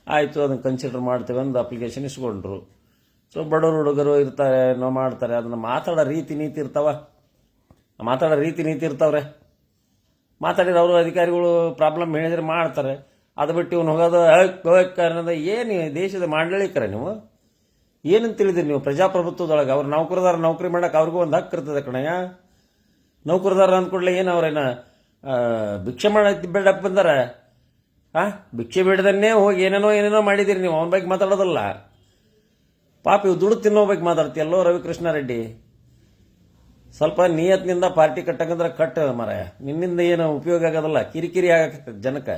ಆಯಿತು, ಅದನ್ನು ಕನ್ಸಿಡರ್ ಮಾಡ್ತೇವೆ ಒಂದು ಅಪ್ಲಿಕೇಶನ್ ಇಸ್ಕೊಂಡ್ರು. ಸೊ ಬಡವರು ಹುಡುಗರು ಇರ್ತಾರೆ, ನಾವು ಮಾಡ್ತಾರೆ. ಅದನ್ನು ಮಾತಾಡೋ ರೀತಿ ನೀತಿ ಇರ್ತಾವ್ರೆ. ಮಾತಾಡಿದ್ರೆ ಅವರು ಅಧಿಕಾರಿಗಳು ಪ್ರಾಬ್ಲಮ್ ಹೇಳಿದ್ರೆ ಮಾಡ್ತಾರೆ. ಅದು ಬಿಟ್ಟು ಇವನು ಹೋಗೋದು ಅನ್ನೋದು ಏನು ದೇಶದ ಮಾಡಲಿಕ್ಕರೆ ನೀವು? ಏನಂತ ತಿಳಿದಿರಿ ನೀವು ಪ್ರಜಾಪ್ರಭುತ್ವದೊಳಗೆ? ಅವ್ರು ನೌಕರದಾರ ನೌಕರಿ ಮಾಡೋಕೆ ಅವ್ರಿಗೂ ಒಂದು ಹಕ್ಕು ಇರ್ತದೆ ಕಣಯ್ಯ. ನೌಕರದಾರ ಅಂದ್ಕೊಡ್ಲೆ ಏನು ಅವ್ರೇನ ಭಿಕ್ಷೆ ಮಾಡಕ್ಕೆ ಬೇಡಕ್ಕೆ ಬಂದಾರ? ಭಿಕ್ಷೆ ಬೇಡದನ್ನೇ ಹೋಗಿ ಏನೇನೋ ಮಾಡಿದಿರಿ ನೀವು. ಅವನ ಬಗ್ಗೆ ಮಾತಾಡೋದಲ್ಲ. ಪಾಪ ಇವು ದುಡ್ಡು ತಿನ್ನೋ ಬಗ್ಗೆ ಮಾತಾಡ್ತೀಯಲ್ಲೋ ರವಿಕೃಷ್ಣ ರೆಡ್ಡಿ. ಸ್ವಲ್ಪ ನಿಯತ್ನಿಂದ ಪಾರ್ಟಿ ಕಟ್ಟಂಗಂದ್ರೆ ಕಟ್ ಮಾರಾಯ. ನಿನ್ನಿಂದ ಏನು ಉಪಯೋಗ ಆಗೋದಲ್ಲ, ಕಿರಿಕಿರಿ ಆಗತ್ತೆ ಜನಕ್ಕೆ.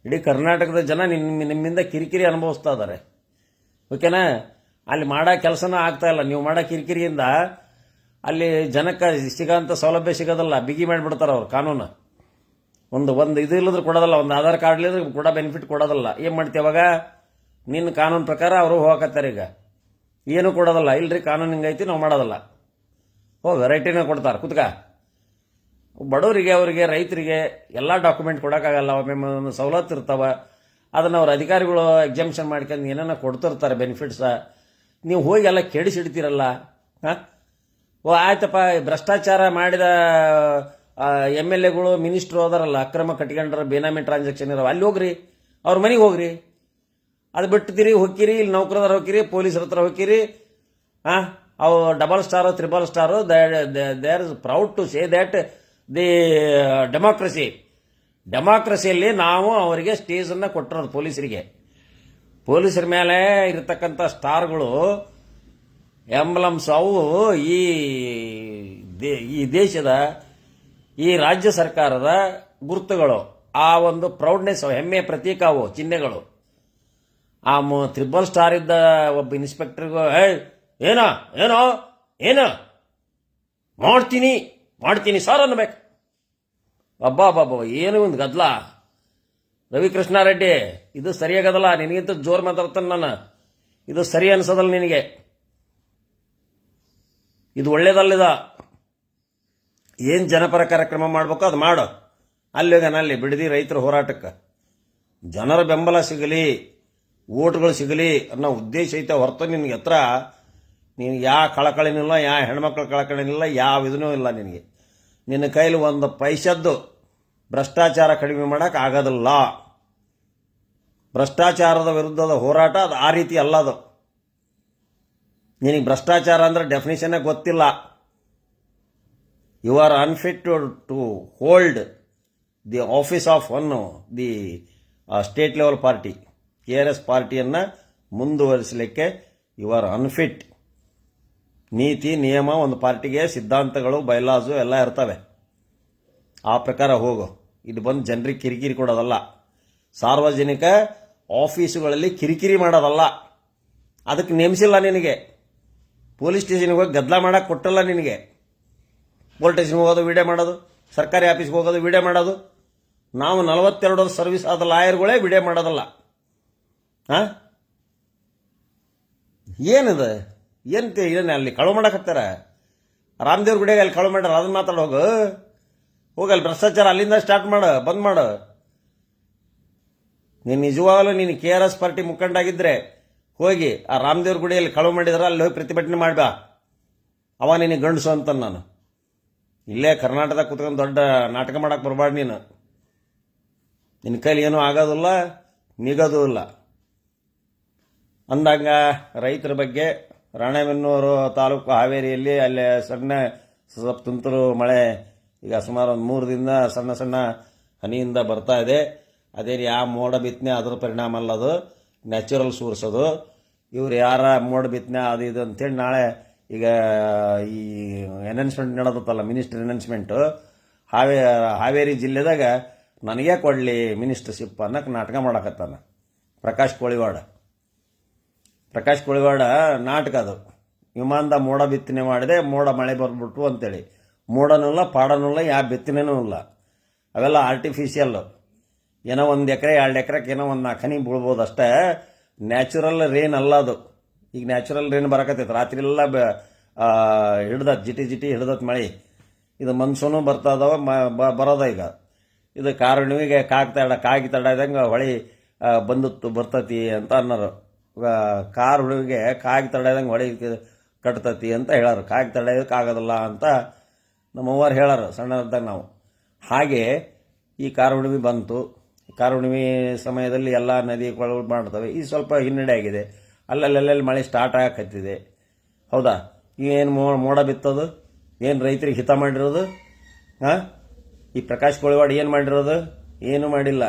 ಇಡೀ ಕರ್ನಾಟಕದ ಜನ ನಿಮ್ಮಿಂದ ಕಿರಿಕಿರಿ ಅನುಭವಿಸ್ತಾ ಇದ್ದಾರೆ. ಓಕೆನಾ? ಅಲ್ಲಿ ಮಾಡೋ ಕೆಲಸನೂ ಆಗ್ತಾ ಇಲ್ಲ. ನೀವು ಮಾಡೋ ಕಿರಿಕಿರಿಯಿಂದ ಅಲ್ಲಿ ಜನಕ್ಕೆ ಸಿಗೋಂಥ ಸೌಲಭ್ಯ ಸಿಗೋದಲ್ಲ, ಬಿಗಿ ಮಾಡಿಬಿಡ್ತಾರೆ ಅವ್ರು. ಕಾನೂನು ಒಂದು ಇದು ಇಲ್ಲದ್ರೆ ಕೊಡೋದಲ್ಲ, ಒಂದು ಆಧಾರ್ ಕಾರ್ಡ್ ಇಲ್ಲದ್ರೆ ಕೂಡ ಬೆನಿಫಿಟ್ ಕೊಡೋದಲ್ಲ. ಏನು ಮಾಡ್ತೀವಿ ಅವಾಗ? ನಿನ್ನ ಕಾನೂನು ಪ್ರಕಾರ ಅವರು ಹೋಗಕತ್ತಾರೆ. ಈಗ ಏನು ಕೊಡೋದಲ್ಲ. ಇಲ್ರಿ ಕಾನೂನು ಹಿಂಗೈತಿ, ನಾವು ಮಾಡೋದಲ್ಲ. ಹೋಗ ರೈಟಿನ ಕೊಡ್ತಾರೆ, ಕುತ್ಕ. ಬಡವರಿಗೆ, ಅವರಿಗೆ, ರೈತರಿಗೆ ಎಲ್ಲ ಡಾಕ್ಯುಮೆಂಟ್ ಕೊಡೋಕ್ಕಾಗಲ್ಲ. ಒಮ್ಮೆ ಸವಲತ್ತು ಇರ್ತಾವ, ಅದನ್ನು ಅವ್ರ ಅಧಿಕಾರಿಗಳು ಎಕ್ಸಾಮಿಷನ್ ಮಾಡ್ಕೊಂಡು ಏನೇನೋ ಕೊಡ್ತಿರ್ತಾರೆ ಬೆನಿಫಿಟ್ಸ. ನೀವು ಹೋಗಿ ಎಲ್ಲ ಕೆಡಿಸಿಡ್ತೀರಲ್ಲ. ಆಯ್ತಪ್ಪ, ಭ್ರಷ್ಟಾಚಾರ ಮಾಡಿದ MLAಗಳು ಮಿನಿಸ್ಟ್ರು ಹೋದಾರಲ್ಲ, ಅಕ್ರಮ ಕಟ್ಕೊಂಡ್ರ ಬೇನಾಮಿ ಟ್ರಾನ್ಸಾಕ್ಷನ್ ಇರೋ, ಅಲ್ಲಿ ಹೋಗ್ರಿ, ಅವ್ರ ಮನೆಗೆ ಹೋಗ್ರಿ. ಅದು ಬಿಡ್ತೀರಿ, ಹೋಗಿರಿ, ಇಲ್ಲಿ ನೌಕರದಾರ ಹೋಗಿರಿ, ಪೊಲೀಸರ ಹತ್ರ ಹೋಗಿರಿ. ಅವು 2 star 3 star, they are proud to say that the ಡೆಮಾಕ್ರಸಿಯಲ್ಲಿ ನಾವು ಅವರಿಗೆ ಸ್ಟೇಜನ್ನು ಕೊಟ್ಟಿರೋದು ಪೊಲೀಸರ ಮೇಲೆ ಇರತಕ್ಕಂಥ ಸ್ಟಾರ್ಗಳು ಎಂಬ್ಲಮ್ಸ್ ಅವು ಈ ದೇಶದ ಈ ರಾಜ್ಯ ಸರ್ಕಾರದ ಗುರುತುಗಳು, ಆ ಒಂದು ಪ್ರೌಡ್ನೆಸ್, ಹೆಮ್ಮೆಯ ಪ್ರತೀಕ, ಅವು ಚಿಹ್ನೆಗಳು. ಆ ತ್ರಿಬಲ್ ಸ್ಟಾರ್ ಇದ್ದ ಒಬ್ಬ ಇನ್ಸ್ಪೆಕ್ಟರ್ಗೂ ಏನೋ ಏನೋ ಏನೋ ಮಾಡ್ತೀನಿ ಸರ್ ಅನ್ಬೇಕು. ಅಬ್ಬಾ ಏನು ಒಂದು ಗದ್ದಲ. ರವಿಕೃಷ್ಣಾರೆಡ್ಡಿ, ಇದು ಸರಿಯಾಗದಲ್ಲ. ನಿನಗಿಂತ ಜೋರ್ ಮಾತಾಡ್ತಾನೆ ನಾನು. ಇದು ಸರಿ ಅನ್ಸೋದಲ್ಲ ನಿನಗೆ. ಇದು ಒಳ್ಳೇದಲ್ಲಿದ. ಏನು ಜನಪರ ಕಾರ್ಯಕ್ರಮ ಮಾಡ್ಬೇಕು ಅದು ಮಾಡು. ಅಲ್ಲಿ ಬಿಡದಿ ರೈತರ ಹೋರಾಟಕ್ಕೆ ಜನರ ಬೆಂಬಲ ಸಿಗಲಿ, ಓಟ್ಗಳು ಸಿಗಲಿ ಅನ್ನೋ ಉದ್ದೇಶ ಐತೆ ಹೊರತು ನಿನಗೆ ಹತ್ರ ನಿನಗೆ ಯಾವ ಕಳಕಳಿನಿಲ್ಲ, ಯಾವ ಹೆಣ್ಮಕ್ಳ ಕಳಕಳಿನಿಲ್ಲ, ಯಾವ ಇದನ್ನೂ ಇಲ್ಲ ನಿನಗೆ. ನಿನ್ನ ಕೈಲಿ ಒಂದು ಪೈಸದ್ದು ಭ್ರಷ್ಟಾಚಾರ ಕಡಿಮೆ ಮಾಡೋಕೆ ಆಗೋದಿಲ್ಲ. ಭ್ರಷ್ಟಾಚಾರದ ವಿರುದ್ಧದ ಹೋರಾಟ ಅದು ಆ ರೀತಿ ಅಲ್ಲ. ಅದು ನಿನಗೆ ಭ್ರಷ್ಟಾಚಾರ ಅಂದ್ರೆ ಡೆಫಿನಿಷನ್ನೇ ಗೊತ್ತಿಲ್ಲ. You are unfit to hold the office of the state level party, KRS ಪಾರ್ಟಿಯನ್ನು ಮುಂದುವರಿಸಲಿಕ್ಕೆ ಯು ಆರ್ ಅನ್ಫಿಟ್. ನೀತಿ ನಿಯಮ, ಒಂದು ಪಾರ್ಟಿಗೆ ಸಿದ್ಧಾಂತಗಳು, ಬೈಲಾಸು ಎಲ್ಲ ಇರ್ತವೆ. ಆ ಪ್ರಕಾರ ಹೋಗು. ಇದು ಬಂದು ಜನರಿಗೆ ಕಿರಿಕಿರಿ ಕೊಡೋದಲ್ಲ. ಸಾರ್ವಜನಿಕ ಆಫೀಸುಗಳಲ್ಲಿ ಕಿರಿಕಿರಿ ಮಾಡೋದಲ್ಲ. ಅದಕ್ಕೆ ನೇಮಿಸಿಲ್ಲ ನಿನಗೆ. ಪೊಲೀಸ್ ಸ್ಟೇಷನ್ಗೆ ಹೋಗಿ ಗದ್ದಲ ಮಾಡೋಕೆ ಕೊಟ್ಟಲ್ಲ ನಿನಗೆ. ಪೊಲೀಸ್ ಸ್ಟೇಷನ್ಗೆ ಹೋಗೋದು ವಿಡಿಯೋ ಮಾಡೋದು, ಸರ್ಕಾರಿ ಆಫೀಸ್ಗೆ ಹೋಗೋದು ವಿಡಿಯೋ ಮಾಡೋದು. ನಾವು 42 ವರ್ಷ ಸರ್ವಿಸ್ ಆದ ಲಾಯರ್ಗಳೇ ವಿಡಿಯೋ ಮಾಡೋದಲ್ಲ. ಏನಿದೆ? ಏನು ಅಲ್ಲಿ ಕಳು ಮಾಡಕತ್ತಾರ? ರಾಮದೇವ್ರ ಗುಡಿಯಾಗ ಅಲ್ಲಿ ಕಳು ಮಾಡ್ಯಾರ, ಅದನ್ನ ಮಾತಾಡ ಹೋಗಲ್ಲಿ ಭ್ರಷ್ಟಾಚಾರ ಅಲ್ಲಿಂದ ಸ್ಟಾರ್ಟ್ ಮಾಡು, ಬಂದ್ ಮಾಡು. ನೀನು ನಿಜವಾಗಲೂ ನೀನು KRS ಪಾರ್ಟಿ ಮುಖಂಡಾಗಿದ್ದರೆ ಹೋಗಿ ಆ ರಾಮದೇವ್ರ ಗುಡಿಯಲ್ಲಿ ಕಳು ಮಾಡಿದ್ರೆ ಅಲ್ಲಿ ಹೋಗಿ ಪ್ರತಿಭಟನೆ ಮಾಡ್ಬಾ. ಅವ ನಿನಗೆ ಗಂಡಸು ಅಂತ ನಾನು. ಇಲ್ಲೇ ಕರ್ನಾಟಕದಾಗ ಕೂತ್ಕೊಂಡು ದೊಡ್ಡ ನಾಟಕ ಮಾಡಕ್ಕೆ ಬರಬಾರ್ದು ನೀನು. ನಿನ್ನ ಕೈಲಿ ಏನೂ ಆಗೋದಿಲ್ಲ, ನಿಗೋದೂ ಇಲ್ಲ. ಅಂದಾಗ ರೈತರ ಬಗ್ಗೆ ರಾಣೆಬೆನ್ನೂರು ತಾಲೂಕು ಹಾವೇರಿಯಲ್ಲಿ ಅಲ್ಲಿ ಸ್ವಲ್ಪ ತುಂತುರು ಮಳೆ ಈಗ ಸುಮಾರು ಒಂದು 3 ದಿನದಿಂದ ಸಣ್ಣ ಹನಿಯಿಂದ ಬರ್ತಾ ಇದೆ. ಅದೇನು ಯಾವ ಮೋಡ ಬಿತ್ತನೆ ಅದರ ಪರಿಣಾಮ ಅಲ್ಲ, ಅದು ನ್ಯಾಚುರಲ್ ಸೋರ್ಸ್. ಅದು ಇವ್ರು ಯಾರ ಮೋಡ ಬಿತ್ತನೆ ಅದು ಇದು ಅಂತೇಳಿ ನಾಳೆ ಈಗ ಈ ಅನೌನ್ಸ್ಮೆಂಟ್ ನಡೆದತ್ತಲ್ಲ, ಮಿನಿಸ್ಟರ್ ಅನೌನ್ಸ್ಮೆಂಟು. ಹಾವೇರಿ ಜಿಲ್ಲೆದಾಗ ನನಗೇ ಕೊಡಲಿ ಮಿನಿಸ್ಟರ್ಶಿಪ್ ಅನ್ನೋಕೆ ನಾಟಕ ಮಾಡಕತ್ತಾನ ಪ್ರಕಾಶ್ ಕೋಳಿವಾಡ ನಾಟಕ. ಅದು ವಿಮಾನದ ಮೋಡ ಬಿತ್ತನೆ ಮಾಡಿದೆ, ಮೋಡ ಮಳೆ ಬರ್ಬಿಟ್ಟು ಅಂತೇಳಿ. ಮೋಡನೂ ಇಲ್ಲ, ಪಾಡನೂ ಇಲ್ಲ, ಯಾವ ಬಿತ್ತನೆನೂ ಇಲ್ಲ. ಅವೆಲ್ಲ ಆರ್ಟಿಫಿಷಿಯಲ್. ಏನೋ 1 ಎಕರೆ 2 ಎಕರೆಗೆ ಏನೋ 1 4 ಹನಿ ಬೀಳ್ಬೋದು ಅಷ್ಟೇ. ನ್ಯಾಚುರಲ್ ರೇನ್ ಅಲ್ಲ ಅದು. ಈಗ ನ್ಯಾಚುರಲ್ ರೇನ್ ಬರಕತ್ತೈತೆ, ರಾತ್ರಿ ಎಲ್ಲ ಹಿಡ್ದತ್, ಜಿಟಿ ಹಿಡ್ದತ್ ಮಳೆ. ಇದು ಮನ್ಸೂನು ಬರ್ತಾ ಇದಾವ, ಬರೋದ. ಈಗ ಇದು ಕಾರುಣಿವಿಗೆ ಕಾಗಿ ತಡದಂಗೆ ಹೊಳಿ ಬರ್ತತಿ ಅಂತ ಅನ್ನೋರು. ಕಾರ್ ಹುಡುಗಿಗೆ ಕಾಗಿ ತಡೆದಂಗೆ ಹೊಳಿ ಕಟ್ತತಿ ಅಂತ ಹೇಳೋರು. ಕಾಗಿ ತಡೆಯೋದಕ್ಕೆ ಆಗೋದಿಲ್ಲ ಅಂತ ನಮ್ಮವ್ವರು ಹೇಳೋರು ಸಣ್ಣದಾಗ ನಾವು. ಹಾಗೆ ಈ ಕಾರ್ ಹುಣ್ಣಿಮೆ ಬಂತು. ಕಾರ್ ಹುಣ್ಣಿಮೆ ಸಮಯದಲ್ಲಿ ಎಲ್ಲ ನದಿ ಕೊಳಗಳು ಮಾಡ್ತವೆ. ಈ ಸ್ವಲ್ಪ ಹಿನ್ನಡೆ ಆಗಿದೆ. ಅಲ್ಲಲ್ಲಿ ಮಳೆ ಸ್ಟಾರ್ಟ್ ಆಗಕತ್ತಿದೆ. ಹೌದಾ? ಏನು ಮೋಡ ಬಿತ್ತೋದು? ಏನು ರೈತರಿಗೆ ಹಿತ ಮಾಡಿರೋದು? ಈ ಪ್ರಕಾಶ್ ಕೋಳಿವಾಡ ಏನು ಮಾಡಿರೋದು? ಏನೂ ಮಾಡಿಲ್ಲ.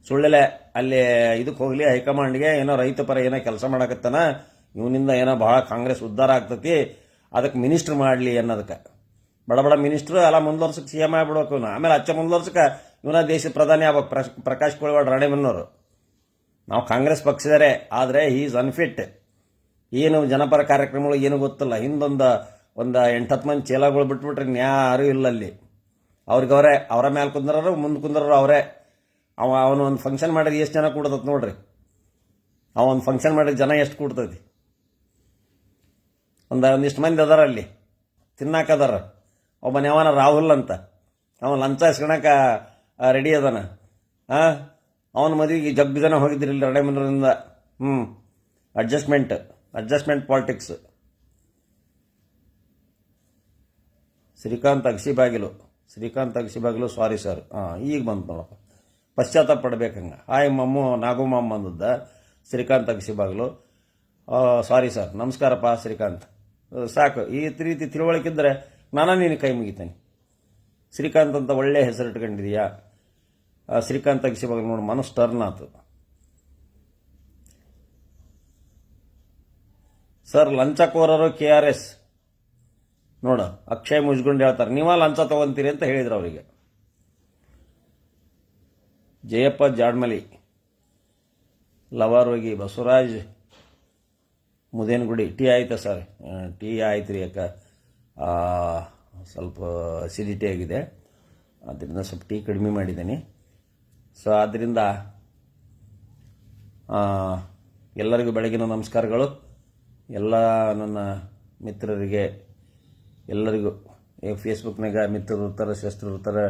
ಸುಳ್ಳೆಲೆ ಅಲ್ಲಿ ಇದಕ್ಕೆ ಹೋಗಲಿ, ಹೈಕಮಾಂಡ್ಗೆ ಏನೋ ರೈತ ಪರ ಏನೋ ಕೆಲಸ ಮಾಡಕತ್ತಾನ, ಇವನಿಂದ ಏನೋ ಭಾಳ ಕಾಂಗ್ರೆಸ್ ಉದ್ಧಾರ ಆಗ್ತತಿ, ಅದಕ್ಕೆ ಮಿನಿಸ್ಟ್ರ್ ಮಾಡಲಿ ಅನ್ನೋದಕ್ಕೆ. ಬಡ ಮಿನಿಸ್ಟ್ರು ಎಲ್ಲ ಮುಂದುವರ್ಸಕ್ಕೆ CM ಆಗ್ಬಿಡ್ಬೇಕು ಇವನು. ಆಮೇಲೆ ಮುಂದುವರ್ಸಕ್ಕೆ ಇವನ ದೇಶದ ಪ್ರಧಾನಿ ಆಗ್ಬೇಕು. ಪ್ರಕಾಶ್ ಕೋಳಿವಾಡ ರಾಣೆಬೆನ್ನೂರು. ನಾವು ಕಾಂಗ್ರೆಸ್ ಪಕ್ಷದರೇ, ಆದರೆ ಹೀ ಈಸ್ ಅನ್ಫಿಟ್. ಏನು ಜನಪರ ಕಾರ್ಯಕ್ರಮಗಳು ಏನು ಗೊತ್ತಿಲ್ಲ. ಹಿಂದೊಂದು 8-10 ಮಂದಿ ಚೇಲಾಗಳು ಬಿಟ್ಬಿಟ್ರೆ ಯಾರೂ ಇಲ್ಲ ಅಲ್ಲಿ. ಅವ್ರಿಗವರೇ, ಅವರ ಮೇಲೆ ಕುಂದ್ರರು, ಮುಂದೆ ಕುಂದ್ರರು ಅವರೇ. ಅವನು ಒಂದು ಫಂಕ್ಷನ್ ಮಾಡಿದ್ರೆ ಎಷ್ಟು ಜನ ಕೂಡ್ತೈತಿ ನೋಡ್ರಿ. ಒಂದು ಫಂಕ್ಷನ್ ಮಾಡಿದ್ರೆ ಜನ ಎಷ್ಟು ಕೂಡ್ತೈತಿ? ಒಂದಿಷ್ಟು ಮಂದಿ ಅದಾರ ಅಲ್ಲಿ, ತಿನ್ನಾಕದಾರ. ಒಬ್ಬನ ಯಾವನ ರಾಹುಲ್ ಅಂತ, ಅವನು ಲಂಚ ಇಸ್ಕೊಳಕ್ಕೆ ರೆಡಿ ಅದಾನ. ಅವನ ಮದುವೆಗೆ ಜಗ್ಗು ಜನ ಹೋಗಿದ್ರಿ ಇಲ್ಲಿ ರಾಣೆಬೆನ್ನೂರಿಂದ. Adjustment politics. Srikanth Agasibagilu sorry sir. ಈಗ ಬಂತು ನೋಡಪ್ಪ, ಪಶ್ಚಾತ್ತಾಪ ಪಡ್ಬೇಕಂಗ. ಹಾಯ್ ಮಮ್ಮು ನಾಗುಮಮ್ಮ ಅಂದದ್ದ ಶ್ರೀಕಾಂತ್ ಅಗಸಿಬಾಗಿಲು. ಸಾರಿ ಸರ್, ನಮಸ್ಕಾರಪ್ಪ ಶ್ರೀಕಾಂತ್. ಸಾಕು, ಈ ರೀತಿ ತಿಳುವಳಿಕಿದ್ರೆ ನೀನು ಕೈ ಮುಗಿತೇನೆ. ಶ್ರೀಕಾಂತ್ ಅಂತ ಒಳ್ಳೆ ಹೆಸರು ಇಟ್ಕೊಂಡಿದೀಯಾ, ಶ್ರೀಕಾಂತ್ ತೆಗಿಸಿವಾಗ ನೋಡಿ ಮನಸ್ಸು ಟರ್ನ್ ಆತು. ಸರ್ ಲಂಚಕೋರರು KRS ನೋಡ ಅಕ್ಷಯ್ ಮುಜ್ಗುಂಡ್ ಹೇಳ್ತಾರೆ, ನೀವ ಲಂಚ ತಗೊಂತೀರಿ ಅಂತ ಹೇಳಿದ್ರು ಅವರಿಗೆ. ಜಯಪ್ಪ ಜಾಡ್ಮಲಿ, ಲವಾರೋಗಿ, ಬಸವರಾಜ್ ಮುದೇನಗುಡಿ. ಟೀ ಆಯ್ತಾ ಸರ್? ಟೀ ಆಯ್ತು ರೀ, ಯಾಕೆ ಸ್ವಲ್ಪ ಅಸಿಡಿಟಿ ಆಗಿದೆ, ಅದರಿಂದ ಸ್ವಲ್ಪ ಟೀ ಕಡಿಮೆ ಮಾಡಿದ್ದೀನಿ. ಸೊ ಆದ್ದರಿಂದ ಎಲ್ಲರಿಗೂ ಬೆಳಗಿನ ನಮಸ್ಕಾರಗಳು. ಎಲ್ಲ ನನ್ನ ಮಿತ್ರರಿಗೆ ಎಲ್ಲರಿಗೂ ಫೇಸ್ಬುಕ್ನಾಗ ಮಿತ್ರರು ಇರ್ತಾರೆ, ಶಸ್ತ್ರರು ಇರ್ತಾರೆ,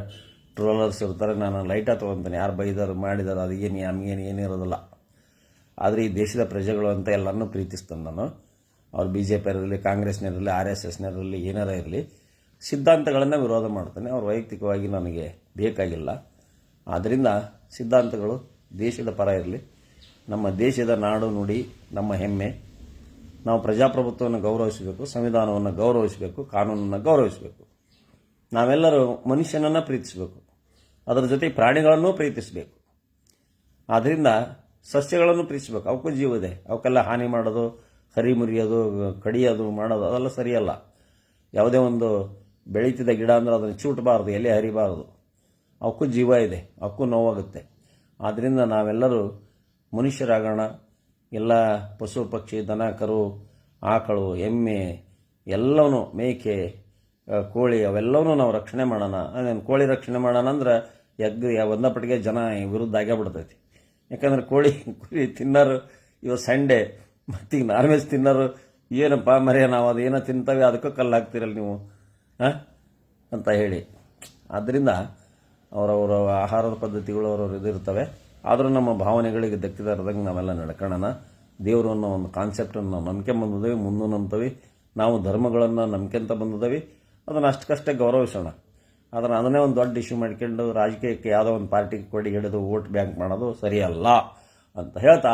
ಟ್ರೋಲರ್ಸ್ ಇರ್ತಾರೆ. ನಾನು ಲೈಟಾಗಿ ತೊಗೊತೀನಿ, ಯಾರು ಬೈದಾರು ಮಾಡಿದಾರೆ ಅದು ಏನು ನಮಗೇನು ಏನಿರೋದಿಲ್ಲ. ಆದರೆ ಈ ದೇಶದ ಪ್ರಜೆಗಳು ಅಂತ ಎಲ್ಲರನ್ನೂ ಪ್ರೀತಿಸ್ತಾನೆ ನಾನು. ಅವ್ರು BJP ಇರಲಿ, ಕಾಂಗ್ರೆಸ್ನಲ್ಲಿರಲಿ, RSSನಲ್ಲಿರಲಿ, ಏನಾರ ಇರಲಿ, ಸಿದ್ಧಾಂತಗಳನ್ನು ವಿರೋಧ ಮಾಡ್ತಾನೆ. ಅವ್ರು ವೈಯಕ್ತಿಕವಾಗಿ ನನಗೆ ಬೇಕಾಗಿಲ್ಲ. ಆದ್ದರಿಂದ ಸಿದ್ಧಾಂತಗಳು ದೇಶದ ಪರ ಇರಲಿ. ನಮ್ಮ ದೇಶದ ನಾಡು ನುಡಿ ನಮ್ಮ ಹೆಮ್ಮೆ. ನಾವು ಪ್ರಜಾಪ್ರಭುತ್ವವನ್ನು ಗೌರವಿಸಬೇಕು, ಸಂವಿಧಾನವನ್ನು ಗೌರವಿಸಬೇಕು, ಕಾನೂನನ್ನು ಗೌರವಿಸಬೇಕು. ನಾವೆಲ್ಲರೂ ಮನುಷ್ಯನನ್ನು ಪ್ರೀತಿಸಬೇಕು, ಅದರ ಜೊತೆ ಪ್ರಾಣಿಗಳನ್ನು ಪ್ರೀತಿಸಬೇಕು. ಆದ್ದರಿಂದ ಸಸ್ಯಗಳನ್ನು ಪ್ರೀತಿಸಬೇಕು, ಅವಕ್ಕೂ ಜೀವ ಇದೆ. ಅವಕ್ಕೆಲ್ಲ ಹಾನಿ ಮಾಡೋದು, ಹರಿ ಮುರಿಯೋದು, ಕಡಿಯೋದು ಮಾಡೋದು ಅದೆಲ್ಲ ಸರಿಯಲ್ಲ. ಯಾವುದೇ ಒಂದು ಬೆಳೀತಿದ್ದ ಗಿಡ ಅಂದ್ರೆ ಅದನ್ನು ಚೂಟಬಾರ್ದು, ಎಲೆ ಹರಿಬಾರ್ದು. ಅವಕ್ಕೂ ಜೀವ ಇದೆ, ಅವಕ್ಕೂ ನೋವಾಗುತ್ತೆ. ಆದ್ದರಿಂದ ನಾವೆಲ್ಲರೂ ಮನುಷ್ಯರಾಗೋಣ. ಎಲ್ಲ ಪಶು ಪಕ್ಷಿ, ದನ ಕರು, ಆಕಳು, ಎಮ್ಮೆ ಎಲ್ಲವೂ, ಮೇಕೆ, ಕೋಳಿ ಅವೆಲ್ಲವೂ ನಾವು ರಕ್ಷಣೆ ಮಾಡೋಣ. ಕೋಳಿ ರಕ್ಷಣೆ ಮಾಡೋಣ ಅಂದ್ರೆ ಒಂದಪಟ್ಟಿಗೆ ಜನ ವಿರುದ್ಧ ಆಗೇ ಬಿಡ್ತೈತಿ. ಯಾಕಂದ್ರೆ ಕೋಳಿ ಕುರಿ ತಿನ್ನೋರು ಇವಾಗ ಸಂಡೆ ಮತ್ತೀಗ ನಾನ್ ವೆಜ್ ತಿನ್ನೋರು ಏನಪ್ಪ ಮರೆಯ ನಾವು ಅದು ಏನೋ ತಿಂತವೆ ಅದಕ್ಕೂ ಕಲ್ಲು ಹಾಕ್ತಿರಲ್ಲ ನೀವು ಅಂತ ಹೇಳಿ. ಆದ್ದರಿಂದ ಅವರವರ ಆಹಾರದ ಪದ್ಧತಿಗಳು ಅವರವ್ರ ಇದಿರ್ತವೆ. ಆದರೂ ನಮ್ಮ ಭಾವನೆಗಳಿಗೆ ಧಕ್ಕಿದಾರದಂಗೆ ನಾವೆಲ್ಲ ನಡ್ಕೊಳ್ಳೋಣ. ದೇವರು ಅನ್ನೋ ಒಂದು ಕಾನ್ಸೆಪ್ಟನ್ನು ನಾವು ನಂಬಿಕೆ ಬಂದಿದ್ದೇವೆ, ಮುಂದೂ ನಂಬ್ತೇವೆ. ನಾವು ಧರ್ಮಗಳನ್ನು ನಂಬಿಕೆಂತ ಬಂದಿದ್ದೇವೆ, ಅದನ್ನು ಅಷ್ಟಕ್ಕಷ್ಟೇ ಗೌರವಿಸೋಣ. ಆದರೆ ಅದನ್ನೇ ಒಂದು ದೊಡ್ಡ ಇಶ್ಯೂ ಮಾಡ್ಕೊಂಡು ರಾಜಕೀಯಕ್ಕೆ ಯಾವುದೋ ಒಂದು ಪಾರ್ಟಿಗೆ ಕೊಡಿ ಹಿಡಿದು ವೋಟ್ ಬ್ಯಾಂಕ್ ಮಾಡೋದು ಸರಿಯಲ್ಲ ಅಂತ ಹೇಳ್ತಾ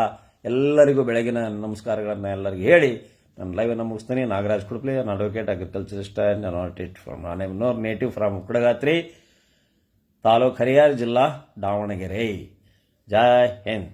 ಎಲ್ಲರಿಗೂ ಬೆಳಗಿನ ನಮಸ್ಕಾರಗಳನ್ನು ಎಲ್ಲರಿಗೂ ಹೇಳಿ ನಾನು ಲೈವನ್ನು ಮುಗಿಸ್ತೀನಿ. Nagaraj Kudple, advocate, agriculturist, native from Kudagatri, taluk Hariyar, ಜಿಲ್ಲಾ ದಾವಣಗೆರೆ. ಜೈ ಹಿಂದ್.